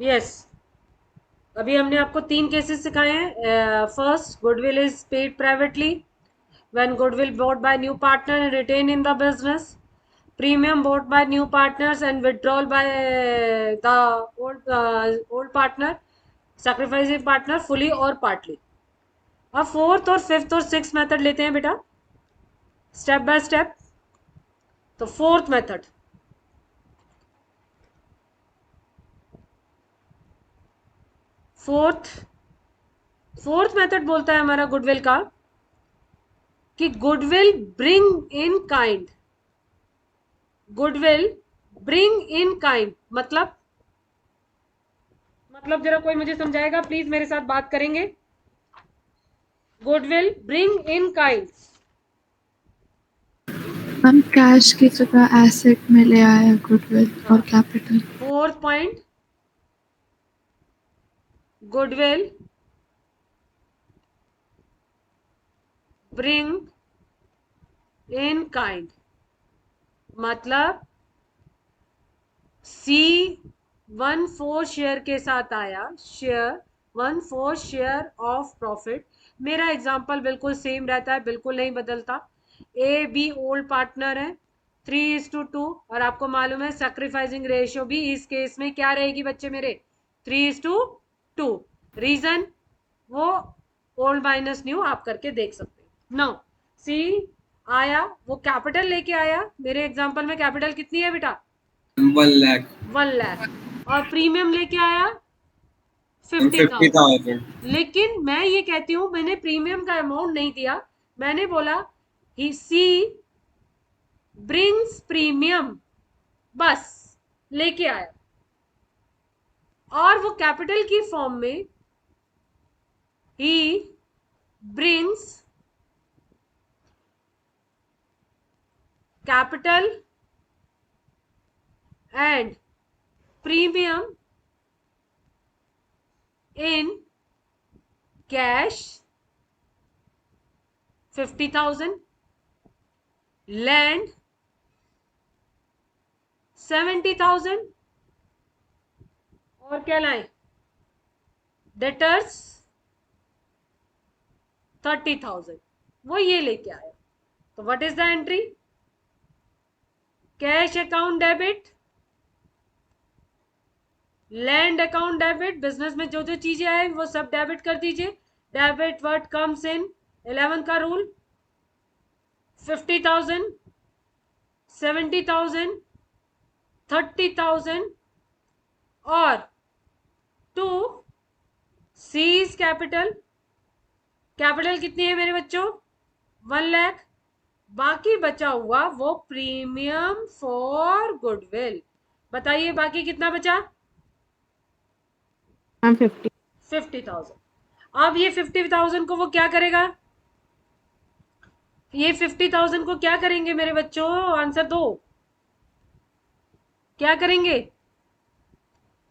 Yes, अभी हमने आपको 3 केसेस सिखाए हैं. First, goodwill is paid privately when goodwill bought by new partner and retained in the business. Premium bought by new partners and withdrawal by the old partner, sacrificing partner fully or partly. अब fourth और fifth और six method लेते हैं बेटा, step by step. तो fourth method, fourth fourth method बोलता है हमारा गुडविल का कि goodwill bring in kind. Goodwill bring in kind मतलब जरा कोई मुझे समझाएगा प्लीज, मेरे साथ बात करेंगे. Goodwill bring in kind. हम कैश की जगह एसेट में ले आए गुडविल और capital. Fourth point, goodwill bring in kind मतलब C14 शेयर के साथ आया. Share 14 share of profit. मेरा एग्जांपल बिल्कुल सेम रहता है, बिल्कुल नहीं बदलता. ए बी ओल्ड पार्टनर है, 3:2. और आपको मालूम है सैक्रिफाइसिंग रेशियो भी इस केस में क्या रहेगी बच्चे मेरे, 3:2. रीजन वो ओल्ड माइनस न्यू आप करके देख सकते हैं. नाउ सी आया, वो कैपिटल लेके आया. मेरे एग्जांपल में कैपिटल कितनी है बेटा, 1 लाख. 1 लाख. और प्रीमियम लेके आया 50,000. 50,000. लेकिन मैं ये कहती हूं मैंने प्रीमियम का अमाउंट नहीं दिया, मैंने बोला ही सी ब्रिंग्स प्रीमियम, बस लेके आया. और वो कैपिटल की फॉर्म में he brings capital and premium in cash 50,000, land 70,000, और क्या लाए, डेटर्स 30,000. वो ये लेके आया. तो what is the entry, cash account debit, land account debit. Business में जो जो चीजें आए वो सब डेबिट कर दीजिए. डेबिट व्हाट कम्स इन 11 का रूल, 50,000, 70,000, 30,000 और टू सीज कैपिटल. कैपिटल कितनी है मेरे बच्चों, 1 लाख. बाकी बचा हुआ वो प्रीमियम फॉर गुडविल. बताइए बाकी कितना बचा, 50,000. अब ये 50,000 को वो क्या करेगा, ये 50,000 को क्या करेंगे मेरे बच्चों, आंसर दो. क्या करेंगे,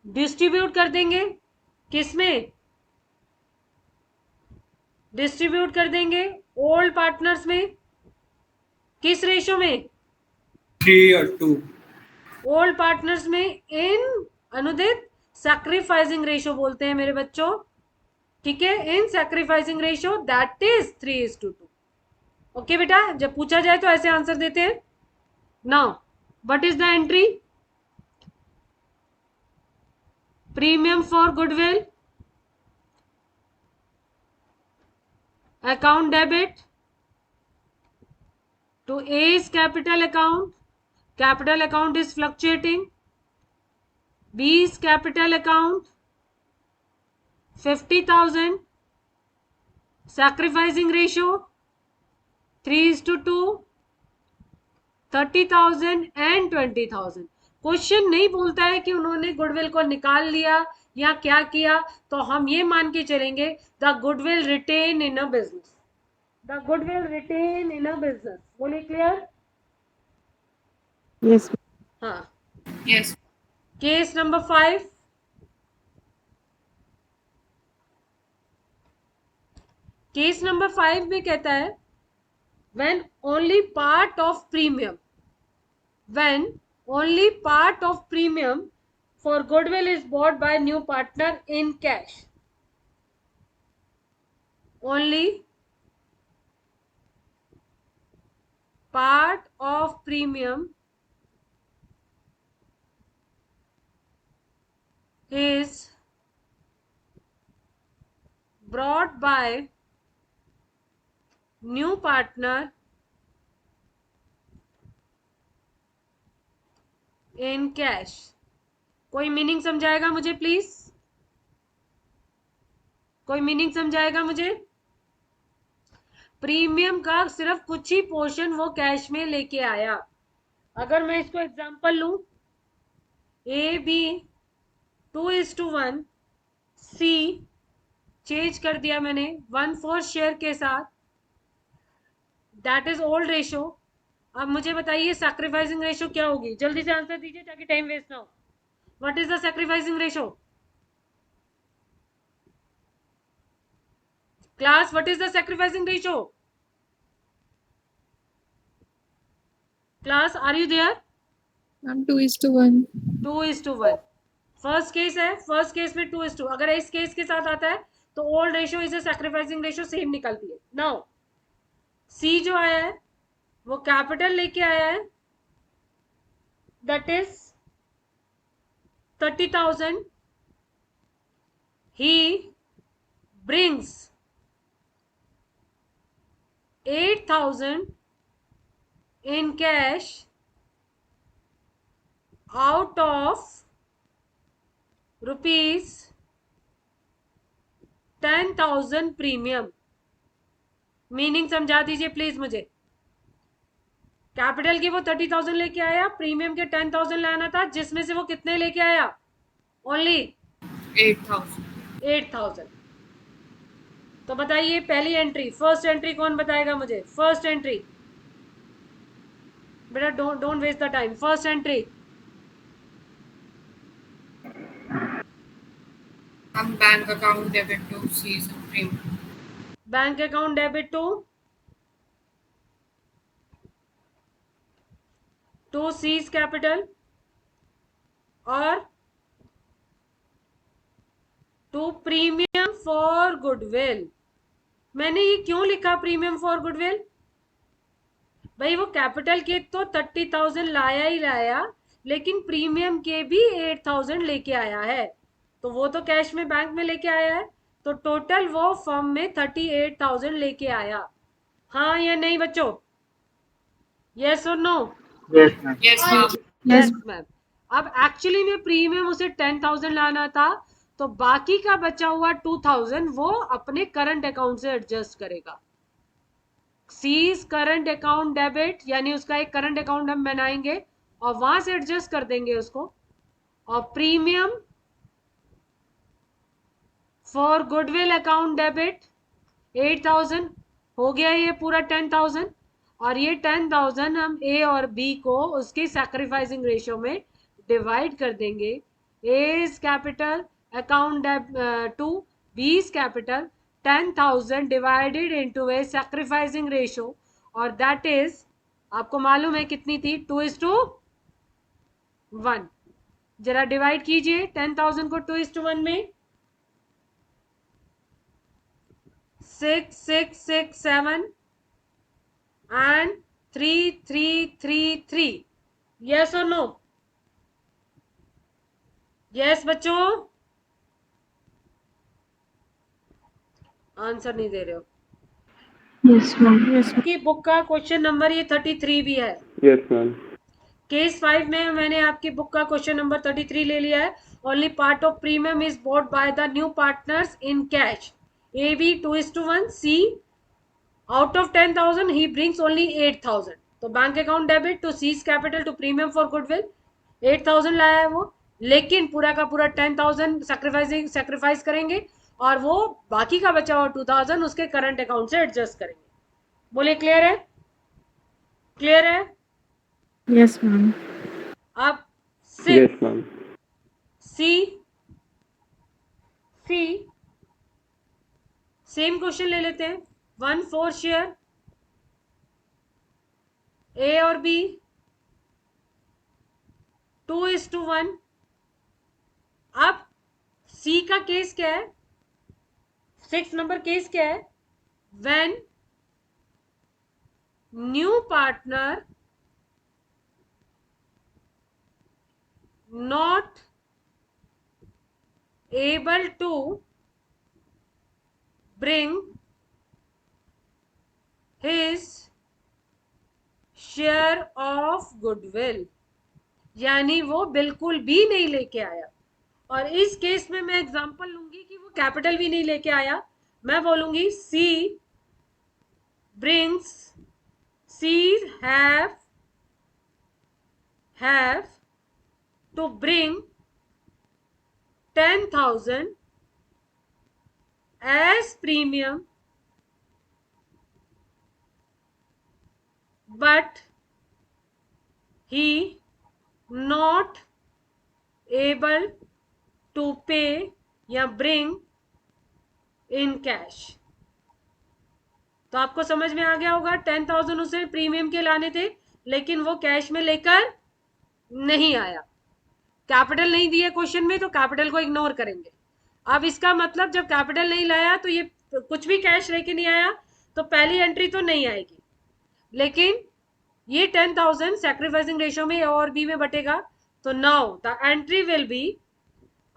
डिस्ट्रीब्यूट कर देंगे. किसमें डिस्ट्रीब्यूट कर देंगे, ओल्ड पार्टनर्स में. किस रेशो में, 3:2. ओल्ड पार्टनर्स में. इन अनुदित सैक्रिफाइसिंग रेशियो बोलते हैं मेरे बच्चों, ठीक है. In sacrificing ratio that is 3:2. Okay बेटा, जब पूछा जाए तो ऐसे आंसर देते हैं. Now what is the entry, premium for goodwill, account debit to A's capital account. Capital account is fluctuating. B's capital account 50,000. Sacrificing ratio 3:2. 30,000 and 20,000. Question नहीं बोलता है कि उन्होंने गुडविल को निकाल लिया या क्या किया, तो हम ये मान के चलेंगे the goodwill retain in a business. The goodwill retain in a business. बोलिए क्लियर. यस. हाँ. Yes. Case number 5. Case number 5 में कहता है when only part of premium for goodwill is bought by new partner in cash. Only part of premium is brought by new partner in cash. कोई meaning समझाएगा मुझे please? कोई meaning समझाएगा मुझे? Premium का सिर्फ कुछ ही पोर्शन वो कैश में लेके आया. अगर मैं इसको एग्जांपल लूं, ए बी 2:1, सी चेंज कर दिया मैंने 1/4 शेयर के साथ, दैट इज ओल्ड रेशो. अब मुझे बताइए सैक्रिफाइसिंग रेशो क्या होगी? जल्दी से आंसर दीजिए ताकि टाइम वेस्ट ना हो. What is the sacrificing ratio? Class, what is the sacrificing ratio? Class, are you there? Ma'am 2:1. 2:1. First case है, फर्स्ट केस में 2:2. अगर इस केस के साथ आता है तो old ratio is sacrificing ratio same निकलती है. नाउ सी जो आया है वो कैपिटल लेके आया है, that is 30,000. He brings 8,000 in cash out of rupees 10,000 premium. Meaning समझा दीजिए प्लीज मुझे. कैपिटल की वो 30,000 लेके आया, प्रीमियम के 10,000 लाना था, जिसमें से वो कितने लेके आया? ओनली 8,000. तो बताइए पहली एंट्री, फर्स्ट एंट्री कौन बताएगा मुझे? फर्स्ट एंट्री बेटा, don't waste the time. First entry हम bank account debit to C supreme. Bank account debit to C's capital और टू प्रीमियम फॉर गुडविल. मैंने ये क्यों लिखा प्रीमियम फॉर गुडविल? भाई वो कैपिटल के तो 30,000 लाया ही लाया, लेकिन प्रीमियम के भी 8,000 लेके आया है. तो वो तो कैश में बैंक में लेके आया है, तो टोटल वो फर्म में 38,000 लेके आया. हाँ या नहीं बच्चों? यस और नो? Yes ma'am. अब एक्चुअली में प्रीमियम उसे 10,000 लाना था, तो बाकी का बचा हुआ 2,000 वो अपने करंट अकाउंट से एडजस्ट करेगा. सीज करंट अकाउंट डेबिट, यानी उसका एक करंट अकाउंट हम बनाएंगे और वहां से एडजस्ट कर देंगे उसको. और premium for goodwill account debit 8,000 हो गया. ये पूरा 10,000, और ये 10,000 हम ए और बी को उसकी सैक्रिफाइसिंग रेशियो में डिवाइड कर देंगे. As capital account to B's capital 10,000 divided into a sacrificing ratio, और दैट इज आपको मालूम है कितनी थी? 2:1. जरा डिवाइड कीजिए 10,000 को 2:1 में. 6,667 and 3,333. yes or no? yes बच्चों, आंसर नहीं दे रहे हो. Yes, ma'am. की बुक का क्वेश्चन नंबर ये 33 भी है. Yes, ma'am. केस 5 में मैंने आपकी बुक का क्वेश्चन नंबर 33 ले लिया है. Only part of premium is bought by the new partners in cash. A B 2:1, C out of 10,000 he brings only 8,000. तो bank account debit to C's capital to premium for goodwill 8,000 लाया है वो, लेकिन पूरा का पूरा 10,000 सैक्रिफाइस करेंगे और वो बाकी का बचा हुआ 2,000 उसके करंट अकाउंट से एडजस्ट करेंगे. बोले क्लियर है? क्लियर है? Yes, ma'am. अब Yes, ma'am. सी सेम क्वेश्चन ले लेते हैं. 1/4 शेयर ए और बी 2:1. अब सी का केस क्या है, 6 नंबर केस क्या है, when new partner not able to bring his share of goodwill, यानी वो बिल्कुल भी नहीं लेके आया। और इस केस में मैं एग्जांपल लूंगी कि वो कैपिटल भी नहीं लेके आया। मैं बोलूंगी she brings, she have to bring 10,000 as premium, but he not able to pay या bring in cash। तो आपको समझ में आ गया होगा, 10,000 उसे प्रीमियम के लाने थे, लेकिन वो कैश में लेकर नहीं आया। कैपिटल नहीं दिए क्वेश्चन में, तो कैपिटल को इग्नोर करेंगे। अब इसका मतलब जब कैपिटल नहीं लाया तो ये कुछ भी कैश लेके नहीं आया, तो पहली एंट्री तो नहीं आएगी। लेकिन ये 10,000 सैक्रिफाइसिंग रेशियो में ए और बी में बटेगा, तो now the entry will be,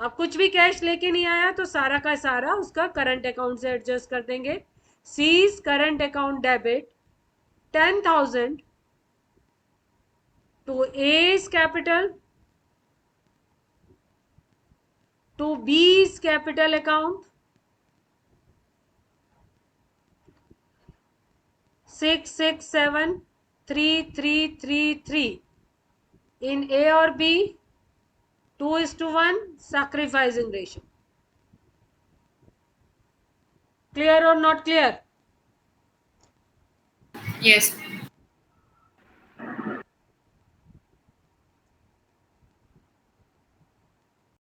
अब कुछ भी कैश लेके नहीं आया तो सारा का सारा उसका करंट अकाउंट से एडजस्ट कर देंगे। C's current account debit 10,000 to A's capital to B's capital account 6673333 in A or B 2:1 sacrificing ratio। Clear or not clear? Yes.